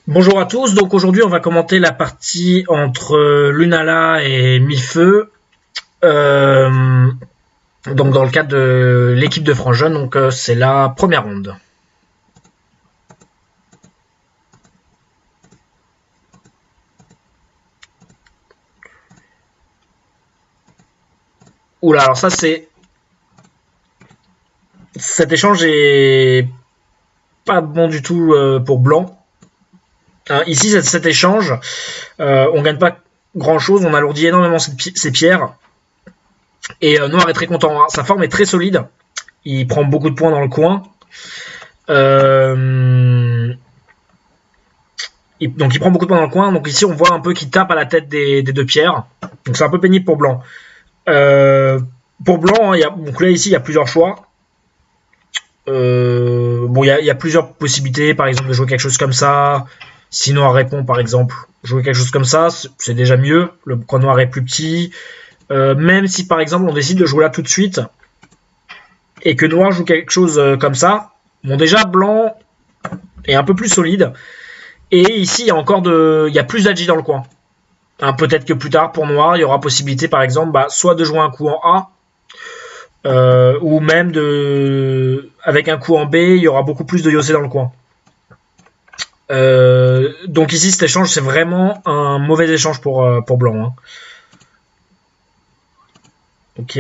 Bonjour à tous, donc aujourd'hui on va commenter la partie entre Lunala et Millefeu, euh, donc dans le cadre de l'équipe de France Jeune, donc c'est la première ronde. Oula, alors ça c'est... Cet échange est pas bon du tout pour Blanc. Hein, ici cet échange, on gagne pas grand chose, on alourdit énormément ses pierres, et Noir est très content, hein. Sa forme est très solide, il prend beaucoup de points dans le coin. Donc il prend beaucoup de points dans le coin. Donc ici on voit un peu qu'il tape à la tête des deux pierres. Donc c'est un peu pénible pour Blanc. Pour Blanc, hein, donc là ici il y a plusieurs choix. Bon, il y a plusieurs possibilités, par exemple de jouer quelque chose comme ça. Si Noir répond, par exemple, jouer quelque chose comme ça, c'est déjà mieux. Le quand Noir est plus petit. Même si par exemple on décide de jouer là tout de suite et que Noir joue quelque chose comme ça, bon déjà Blanc est un peu plus solide. Et ici il y a plus d'Agi dans le coin. Hein, peut-être que plus tard pour Noir il y aura possibilité par exemple soit de jouer un coup en A, ou même avec un coup en B, il y aura beaucoup plus de Yossé dans le coin. Donc ici cet échange c'est vraiment un mauvais échange pour Blanc, hein. Ok.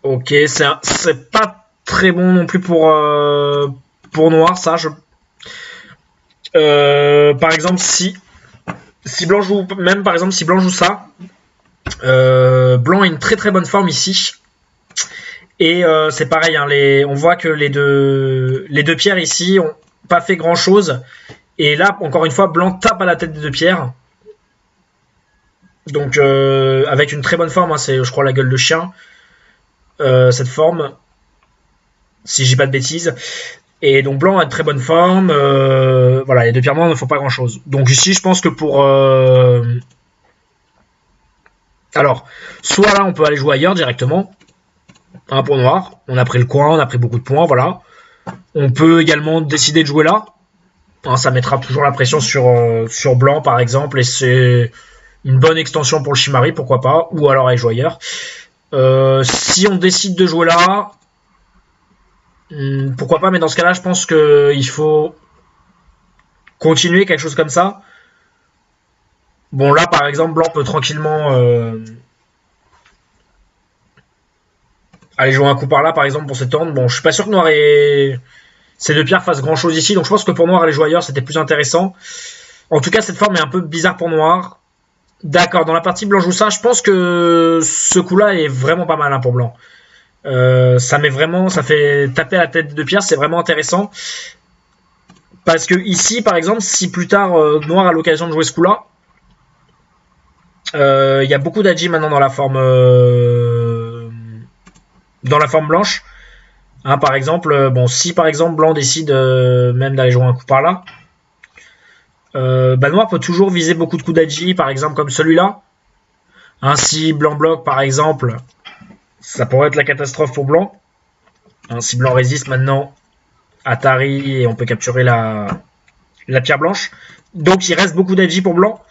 Ok, c'est pas très bon non plus pour Noir, ça. Par exemple, si Blanc joue, même par exemple si Blanc joue ça, Blanc a une très très bonne forme ici. Et c'est pareil, hein, on voit que les deux pierres ici ont pas fait grand chose. Et là, encore une fois, Blanc tape à la tête des deux pierres. Donc avec une très bonne forme, hein, c'est je crois la gueule de chien, cette forme, si j'ai pas de bêtises. Et donc Blanc a une très bonne forme. Voilà, les deux pierres noires ne font pas grand chose. Donc ici, je pense que alors, soit là, on peut aller jouer ailleurs directement. Hein, pour Noir. On a pris le coin, on a pris beaucoup de points, voilà. On peut également décider de jouer là. Hein, ça mettra toujours la pression sur Blanc, par exemple. Et c'est une bonne extension pour le Shimari, pourquoi pas. Ou alors aller jouer ailleurs. Si on décide de jouer là, pourquoi pas, mais dans ce cas-là, je pense qu'il faut continuer quelque chose comme ça. Bon, là, par exemple, Blanc peut tranquillement aller jouer un coup par là, par exemple, pour s'étendre. Bon, je suis pas sûr que Noir et ces deux pierres fassent grand-chose ici, donc je pense que pour Noir, aller jouer ailleurs, c'était plus intéressant. En tout cas, cette forme est un peu bizarre pour Noir. D'accord, dans la partie Blanc joue ça, je pense que ce coup-là est vraiment pas mal, hein, pour Blanc. Ça fait taper à la tête de pierre, c'est vraiment intéressant. Parce que ici, par exemple, si plus tard Noir a l'occasion de jouer ce coup-là, il y a beaucoup d'Agi maintenant dans la forme blanche. Hein, par exemple, bon, si par exemple Blanc décide même d'aller jouer un coup par là, Noir peut toujours viser beaucoup de coups d'Agi, par exemple comme celui-là. Hein, si Blanc bloque, par exemple, ça pourrait être la catastrophe pour Blanc. Hein, si Blanc résiste maintenant, Atari et on peut capturer la pierre blanche. Donc il reste beaucoup d'Agi pour Blanc.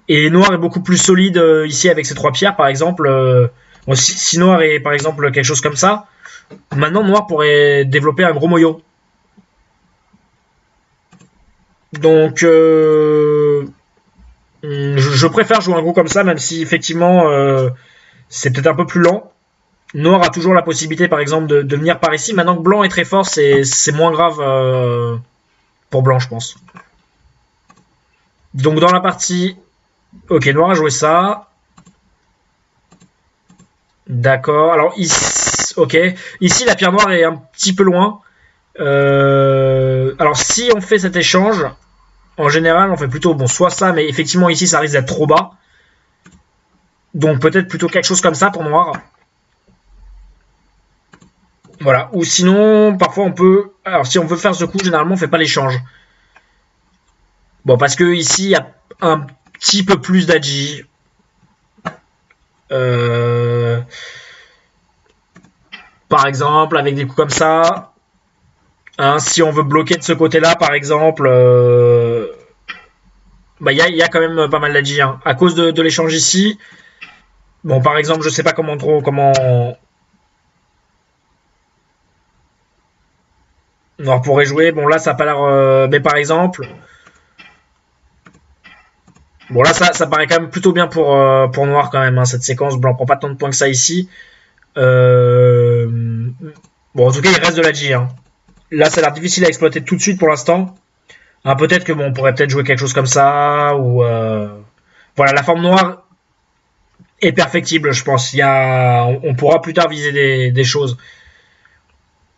Et Noir est beaucoup plus solide ici avec ces trois pierres, par exemple. Bon, si Noir est par exemple quelque chose comme ça, maintenant Noir pourrait développer un gros moyo. Donc je préfère jouer un gros comme ça, même si effectivement c'est peut-être un peu plus lent. Noir a toujours la possibilité, par exemple, de venir par ici. Maintenant que Blanc est très fort, c'est moins grave pour Blanc, je pense. Donc dans la partie... Ok, Noir a joué ça. D'accord. Alors ici, ok. Ici, la pierre noire est un petit peu loin. Alors si on fait cet échange, en général, on fait plutôt bon soit ça, mais effectivement ici, ça risque d'être trop bas. Donc peut-être plutôt quelque chose comme ça pour Noir. Voilà. Ou sinon, parfois on peut... Alors si on veut faire ce coup, généralement on fait pas l'échange. Bon, parce que ici, il y a un petit peu plus d'Agi. Par exemple, avec des coups comme ça. Hein, si on veut bloquer de ce côté-là, par exemple, bah y a quand même pas mal d'agi. Hein. À cause de l'échange ici, bon, par exemple, je sais pas comment Noir pourrait jouer. Bon, là, ça a pas l'air. Mais par exemple, bon, là, ça paraît quand même plutôt bien pour Noir quand même. Hein, cette séquence, Blanc prend pas tant de points que ça ici. Euh, Bon, en tout cas, il reste de la G. Hein. Là, ça a l'air difficile à exploiter tout de suite pour l'instant. Hein, peut-être que bon, on pourrait peut-être jouer quelque chose comme ça ou voilà, la forme noire est perfectible, je pense. On pourra plus tard viser des choses.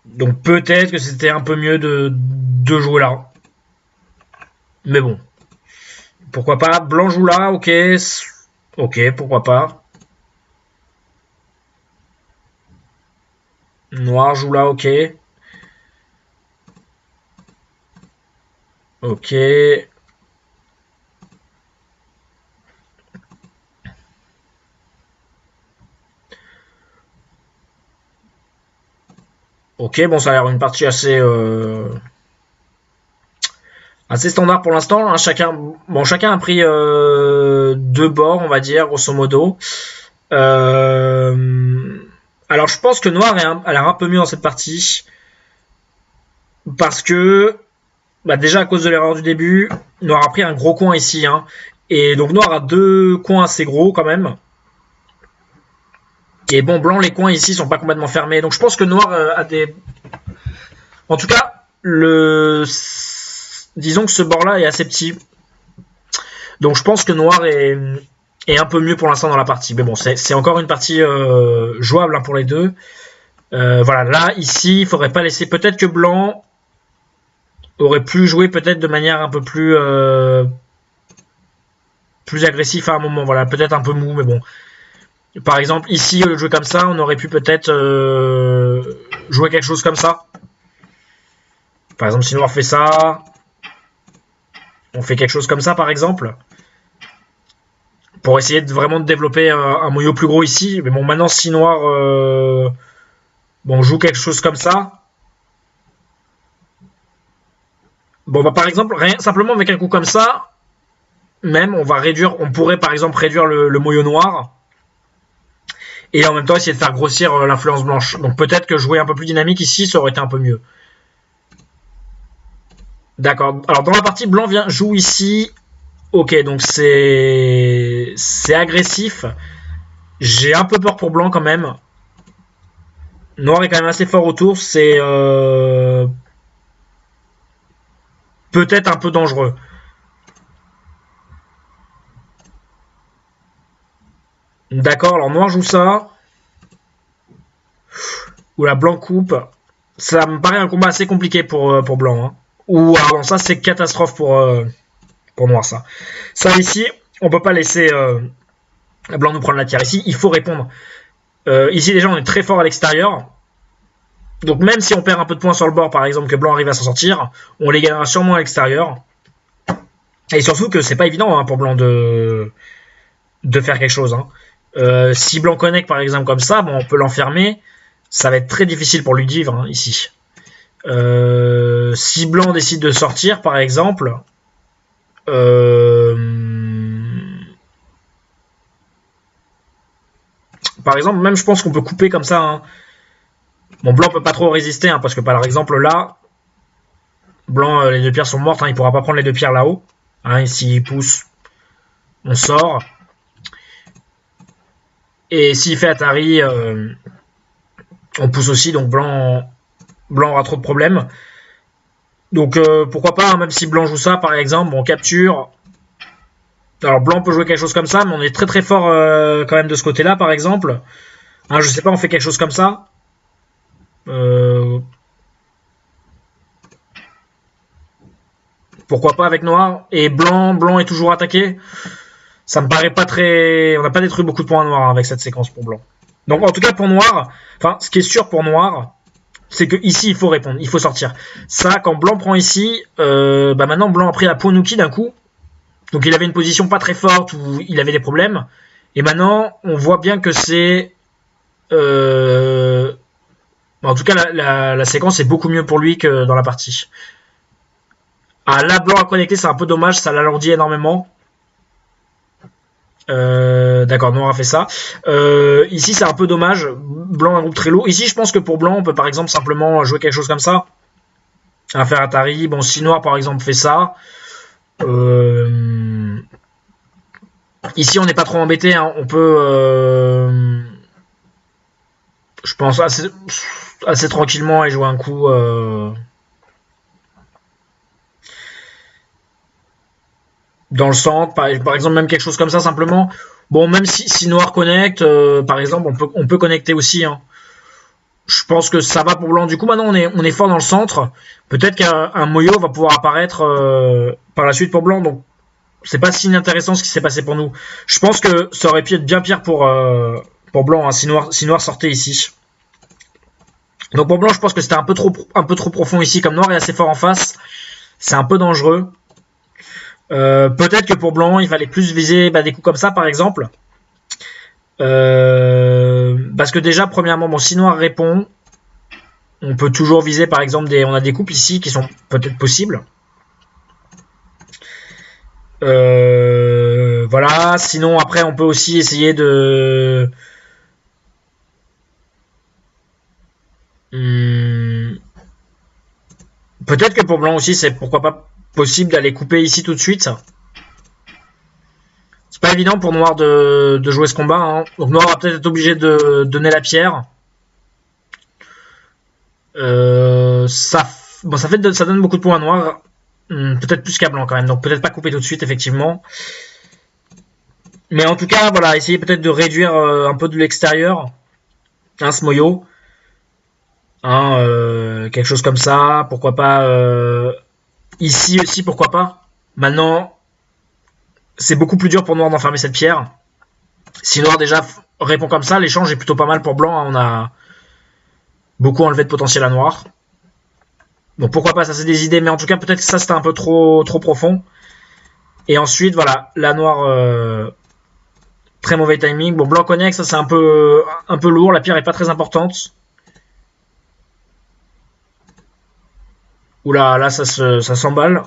Donc peut-être que c'était un peu mieux de jouer là. Mais bon, pourquoi pas. Blanc joue là, ok, ok, pourquoi pas. Noir joue là, ok. Ok. Ok, bon, ça a l'air une partie assez standard pour l'instant. Hein. Chacun a pris deux bords, on va dire, grosso modo. Alors, je pense que Noir a l'air un peu mieux dans cette partie. Parce que, bah, déjà, à cause de l'erreur du début, Noir a pris un gros coin ici. Hein. Et donc, Noir a deux coins assez gros quand même. Et bon, Blanc, les coins ici sont pas complètement fermés. Donc, je pense que Noir a des. En tout cas, disons que ce bord-là est assez petit. Donc, je pense que Noir est un peu mieux pour l'instant dans la partie. Mais bon, c'est encore une partie jouable hein, pour les deux. Voilà, là, ici, il faudrait pas laisser. Peut-être que Blanc aurait pu jouer peut-être de manière un peu plus agressif à un moment. Voilà, peut-être un peu mou, mais bon. Par exemple, ici, au lieu de jouer comme ça, on aurait pu peut-être jouer quelque chose comme ça. Par exemple, si Noir fait ça, on fait quelque chose comme ça, par exemple. Pour essayer vraiment de développer un moyo plus gros ici. Mais bon, maintenant, si Noir bon, joue quelque chose comme ça. Bon, bah, par exemple, simplement avec un coup comme ça, même, on pourrait par exemple réduire le moyo noir. Et en même temps, essayer de faire grossir l'influence blanche. Donc peut-être que jouer un peu plus dynamique ici, ça aurait été un peu mieux. D'accord. Alors dans la partie, Blanc joue ici. Ok, donc c'est agressif. J'ai un peu peur pour Blanc quand même. Noir est quand même assez fort autour. C'est peut-être un peu dangereux. D'accord, alors Noir joue ça. Ou la Blanc coupe. Ça me paraît un combat assez compliqué pour Blanc. Hein. Ou alors ça c'est catastrophe pour Noir ça. Ça ici, on peut pas laisser Blanc nous prendre la tiare. Ici, il faut répondre. Ici déjà on est très fort à l'extérieur. Donc même si on perd un peu de points sur le bord, par exemple, que Blanc arrive à s'en sortir, on les gagnera sûrement à l'extérieur. Et surtout que c'est pas évident hein, pour Blanc de faire quelque chose. Hein. Si Blanc connecte par exemple comme ça, bon, on peut l'enfermer. Ça va être très difficile pour lui de vivre hein, ici. Si Blanc décide de sortir par exemple, par exemple, même je pense qu'on peut couper comme ça. Hein. Bon, Blanc peut pas trop résister hein, parce que par exemple là, Blanc, les deux pierres sont mortes. Hein, il pourra pas prendre les deux pierres là-haut. Hein, s'il pousse, on sort. Et s'il fait Atari, on pousse aussi. Donc Blanc aura trop de problèmes. Donc pourquoi pas, hein, même si Blanc joue ça par exemple, on capture. Alors Blanc peut jouer quelque chose comme ça, mais on est très très fort quand même de ce côté-là par exemple. Hein, je sais pas, on fait quelque chose comme ça. Pourquoi pas avec Noir. Et Blanc est toujours attaqué. Ça me paraît pas très. On n'a pas détruit beaucoup de points noirs hein, avec cette séquence pour Blanc. Donc en tout cas pour Noir, enfin ce qui est sûr pour Noir, c'est que ici il faut répondre, il faut sortir. Ça, quand Blanc prend ici, bah maintenant Blanc a pris la Ponuki d'un coup. Donc il avait une position pas très forte où il avait des problèmes. Et maintenant on voit bien que c'est. En tout cas, la séquence est beaucoup mieux pour lui que dans la partie. Ah, là, blanc à connecter, c'est un peu dommage, ça l'alourdit énormément. D'accord, noir a fait ça. Ici, c'est un peu dommage. Blanc, un groupe très lourd. Ici, je pense que pour blanc, on peut par exemple simplement jouer quelque chose comme ça. Un fer Atari. Bon, si noir, par exemple, fait ça. Ici, on n'est pas trop embêté. Hein. On peut, je pense, assez tranquillement et jouer un coup. Dans le centre, par exemple, même quelque chose comme ça, simplement. Bon, même si noir connecte, par exemple, on peut connecter aussi. Hein. Je pense que ça va pour blanc. Du coup, maintenant, on est fort dans le centre. Peut-être qu'un Moyo va pouvoir apparaître par la suite pour blanc. Donc, c'est pas si inintéressant ce qui s'est passé pour nous. Je pense que ça aurait pu être bien pire pour blanc, hein, si noir sortait ici. Donc pour blanc, je pense que c'était un peu trop profond ici, comme noir est assez fort en face. C'est un peu dangereux. Peut-être que pour blanc, il fallait plus viser des coups comme ça, par exemple. Parce que déjà, premièrement, bon, si noir répond, on peut toujours viser, par exemple, on a des coupes ici qui sont peut-être possibles. Voilà. Sinon, après, on peut aussi essayer de... Peut-être que pour blanc aussi, c'est pourquoi pas possible d'aller couper ici tout de suite. C'est pas évident pour noir de jouer ce combat. Hein. Donc noir va peut-être être obligé de donner la pierre. Ça donne beaucoup de points à noir. Peut-être plus qu'à blanc quand même. Donc peut-être pas couper tout de suite, effectivement. Mais en tout cas, voilà, essayer peut-être de réduire un peu de l'extérieur. Hein, ce Moyo. Hein, quelque chose comme ça. Pourquoi pas ici aussi, pourquoi pas. Maintenant, c'est beaucoup plus dur pour noir d'enfermer cette pierre. Si noir déjà répond comme ça, l'échange est plutôt pas mal pour blanc. Hein, on a beaucoup enlevé de potentiel à noir. Donc pourquoi pas, ça c'est des idées. Mais en tout cas, peut-être que ça c'était un peu trop profond. Et ensuite, voilà, la noire... très mauvais timing. Bon, blanc connecte, ça c'est un peu lourd. La pierre est pas très importante. Oula, là ça s'emballe.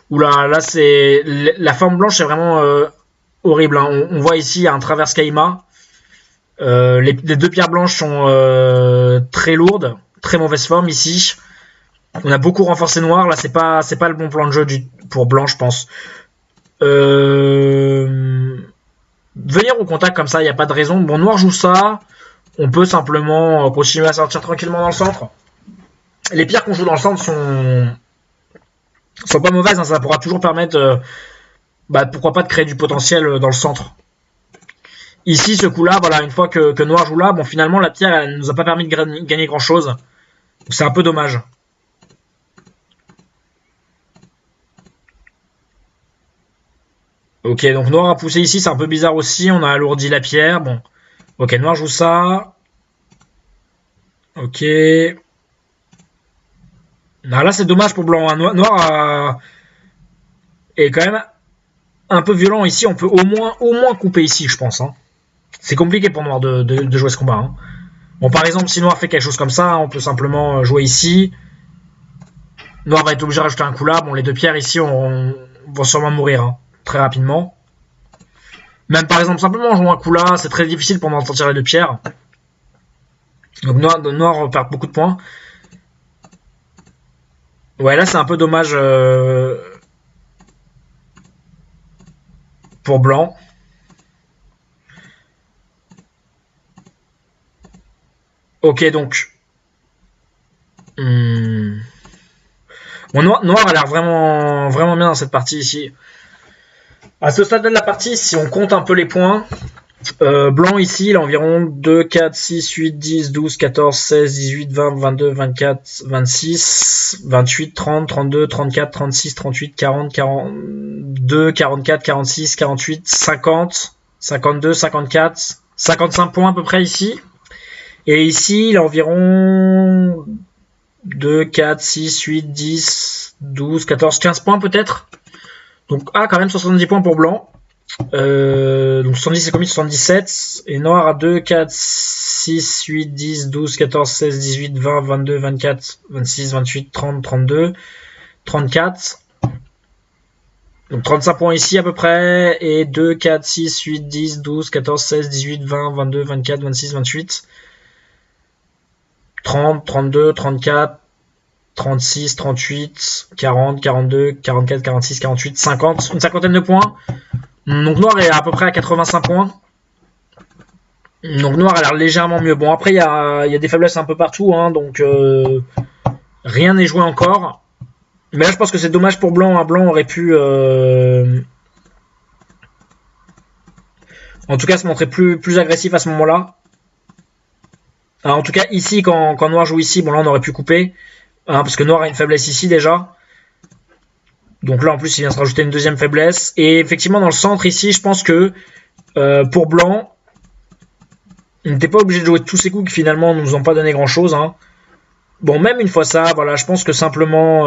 Oula, là c'est... La forme blanche est vraiment horrible. Hein. On voit ici, il y a un traverse Kaima. Les deux pierres blanches sont très lourdes. Très mauvaise forme ici. On a beaucoup renforcé noir. Là, c'est pas le bon plan de jeu pour blanc, je pense. Venir au contact comme ça, il n'y a pas de raison. Bon, noir joue ça. On peut simplement continuer à sortir tranquillement dans le centre. Les pierres qu'on joue dans le centre sont pas mauvaises. Hein. Ça pourra toujours permettre, pourquoi pas, de créer du potentiel dans le centre. Ici, ce coup-là, voilà, une fois que noir joue là, bon, finalement, la pierre, elle nous a pas permis de gagner grand-chose. C'est un peu dommage. Ok, donc noir a poussé ici, c'est un peu bizarre aussi. On a alourdi la pierre. Bon, ok, noir joue ça. Ok. Non, là, c'est dommage pour blanc. Hein. Noir est quand même un peu violent ici. On peut au moins couper ici, je pense. Hein. C'est compliqué pour noir de jouer ce combat. Hein. Bon, par exemple, si noir fait quelque chose comme ça, on peut simplement jouer ici. Noir va être obligé de rajouter un coup là. Bon, les deux pierres ici vont sûrement mourir hein, très rapidement. Même par exemple, simplement jouer un coup là, c'est très difficile pour noir de sortir les deux pierres. Donc noir perd beaucoup de points. Ouais, là c'est un peu dommage pour blanc. Ok, donc... Bon, noir a l'air vraiment bien dans cette partie ici. À ce stade de la partie, si on compte un peu les points, blanc ici, il a environ 2, 4, 6, 8, 10, 12, 14, 16, 18, 20, 22, 24, 26, 28, 30, 32, 34, 36, 38, 40, 42, 44, 46, 48, 50, 52, 54, 55 points à peu près ici. Et ici, il a environ 2, 4, 6, 8, 10, 12, 14, 15 points peut-être. Donc, quand même 70 points pour blanc. Donc 70 c'est combien? 77. Et noir à 2, 4, 6, 8, 10, 12, 14, 16, 18, 20, 22, 24, 26, 28, 30, 32, 34. Donc 35 points ici à peu près. Et 2, 4, 6, 8, 10, 12, 14, 16, 18, 20, 22, 24, 26, 28. 30, 32, 34, 36, 38, 40, 42, 44, 46, 48, 50. Une cinquantaine de points. Donc noir est à peu près à 85 points. Donc noir a l'air légèrement mieux. Bon, après, il y a des faiblesses un peu partout. Hein, donc rien n'est joué encore. Mais là, je pense que c'est dommage pour blanc. Hein. Blanc aurait pu... en tout cas, se montrer plus agressif à ce moment-là. En tout cas, ici, quand noir joue ici, bon là, on aurait pu couper. Hein, parce que noir a une faiblesse ici déjà. Donc là, en plus, il vient se rajouter une deuxième faiblesse. Et effectivement, dans le centre, ici, je pense que pour blanc, il n'était pas obligé de jouer tous ces coups qui finalement ne nous ont pas donné grand-chose. Hein. Bon, même une fois ça, voilà, je pense que simplement...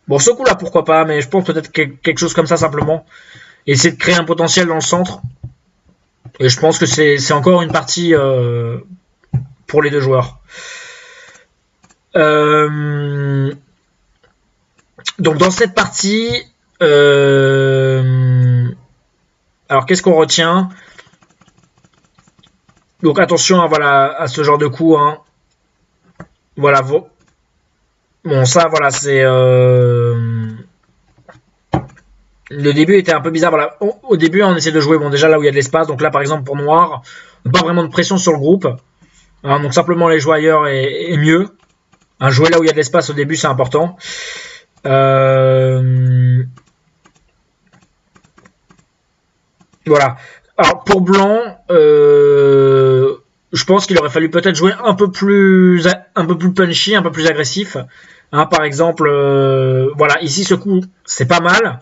Bon, ce coup-là, pourquoi pas, mais je pense peut-être quelque chose comme ça, simplement. Essayer de créer un potentiel dans le centre. Et je pense que c'est encore une partie pour les deux joueurs. Donc dans cette partie, alors qu'est-ce qu'on retient? Donc attention hein, voilà, à ce genre de coup. Hein. Voilà. Bon ça voilà c'est... Le début était un peu bizarre. Voilà. Au début on essaie de jouer bon déjà là où il y a de l'espace. Donc là par exemple pour noir, pas vraiment de pression sur le groupe. Hein, donc simplement les jouer ailleurs est mieux. Hein, jouer là où il y a de l'espace au début, c'est important. Voilà. Alors pour blanc, je pense qu'il aurait fallu peut-être jouer un peu plus punchy, un peu plus agressif. Hein, par exemple, voilà, ici ce coup, c'est pas mal.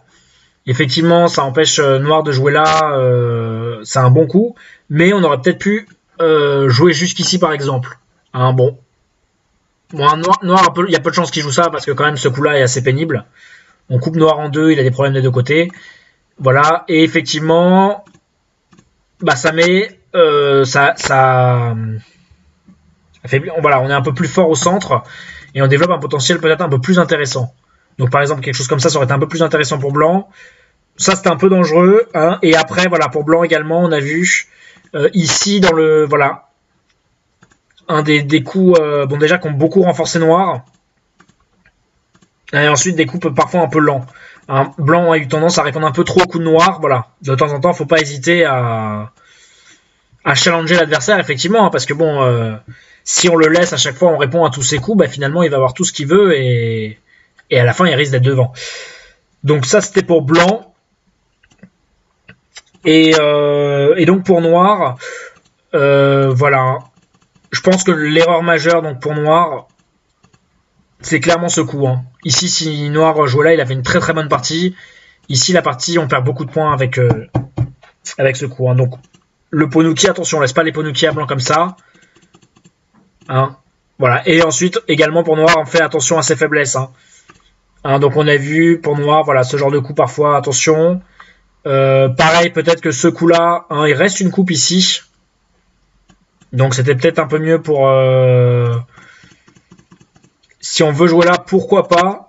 Effectivement, ça empêche noir de jouer là. C'est un bon coup, mais on aurait peut-être pu jouer jusqu'ici, par exemple. Hein, bon. Bon, noir il y a peu de chances qu'il joue ça parce que quand même ce coup-là est assez pénible. On coupe noir en deux, il a des problèmes des deux côtés. Voilà, et effectivement, bah ça met, ça affaiblit. Voilà, on est un peu plus fort au centre et on développe un potentiel peut-être un peu plus intéressant. Donc par exemple quelque chose comme ça aurait été un peu plus intéressant pour blanc. Ça c'était un peu dangereux. Hein. Et après voilà pour blanc également, on a vu ici dans le voilà. Un des coups, bon déjà qui ont beaucoup renforcé noir. Et ensuite des coups parfois un peu lents. Hein, blanc a eu tendance à répondre un peu trop aux coups de noir. Voilà. De temps en temps, faut pas hésiter à challenger l'adversaire, effectivement. Hein, parce que bon, si on le laisse à chaque fois, on répond à tous ses coups, bah, finalement il va avoir tout ce qu'il veut et à la fin il risque d'être devant. Donc ça c'était pour blanc. Et donc pour noir, voilà. Je pense que l'erreur majeure donc pour noir, c'est clairement ce coup. Hein. Ici, si noir jouait là, il a fait une très très bonne partie. Ici, la partie, on perd beaucoup de points avec ce coup. Hein. Donc, le Ponouki, attention, on laisse pas les Ponouki à blanc comme ça. Hein. Voilà. Et ensuite, également pour noir, on fait attention à ses faiblesses. Hein. Hein, donc, on a vu pour noir, voilà, ce genre de coup parfois, attention. Pareil, peut-être que ce coup-là, hein, il reste une coupe ici. Donc c'était peut-être un peu mieux pour... si on veut jouer là, pourquoi pas.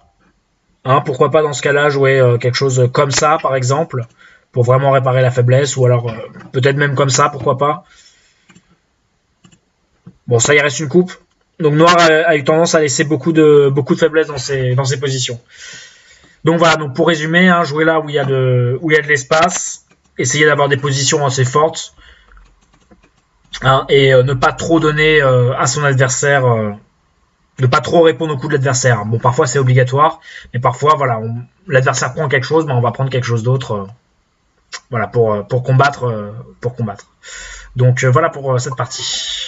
Hein, pourquoi pas dans ce cas-là jouer quelque chose comme ça, par exemple, pour vraiment réparer la faiblesse. Ou alors peut-être même comme ça, pourquoi pas. Bon, ça, il reste une coupe. Donc noir a eu tendance à laisser beaucoup de faiblesse dans ses positions. Donc voilà, donc pour résumer, hein, jouer là où il y a de l'espace. Essayer d'avoir des positions assez fortes. Hein, et ne pas trop donner à son adversaire, ne pas trop répondre aux coups de l'adversaire. Bon, parfois c'est obligatoire, mais parfois, voilà, l'adversaire prend quelque chose, mais on va prendre quelque chose d'autre, voilà, pour combattre. Donc voilà pour cette partie.